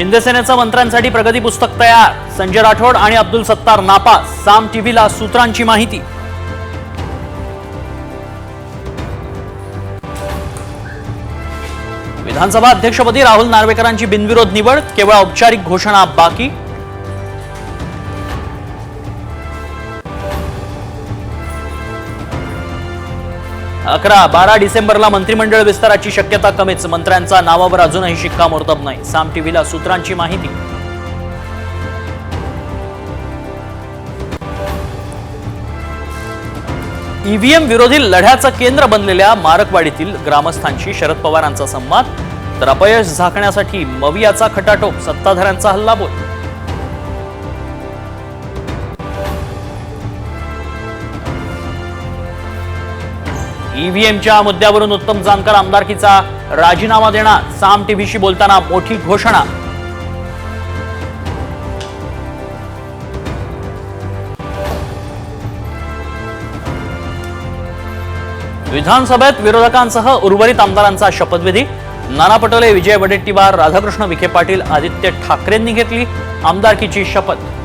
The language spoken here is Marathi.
शिंदे सेनेचं मंत्र्यांसाठी प्रगती पुस्तक तयार, संजय राठोड आणि अब्दुल सत्तार नापास, साम टीव्हीला सूत्रांची माहिती. विधानसभा अध्यक्षपदी राहुल नार्वेकरांची बिनविरोध निवड, केवळ औपचारिक घोषणा बाकी. अकरा 12 डिसेंबरला मंत्रिमंडळ विस्ताराची शक्यता कमीच, मंत्र्यांचा नावावर अजूनही शिक्कामोर्तब नाही, साम टीव्हीला सूत्रांची माहिती. ईव्हीएम विरोधी लढ्याचं केंद्र बनलेल्या मारकवाडीतील ग्रामस्थांशी शरद पवारांचा संवाद, तर अपयश झाकण्यासाठी मवियाचा खटाटोप, सत्ताधाऱ्यांचा हल्लाबोल. ईव्हीएमच्या मुद्द्यावरून उत्तम जानकर आमदारकीचा राजीनामा देणार, साम टीव्हीशी बोलताना मोठी घोषणा. विधानसभेत विरोधकांसह उर्वरित आमदारांचा शपथविधी, नाना पटोले, विजय वडेट्टीवार, राधाकृष्ण विखे पाटील, आदित्य ठाकरेंनी घेतली आमदारकीची शपथ.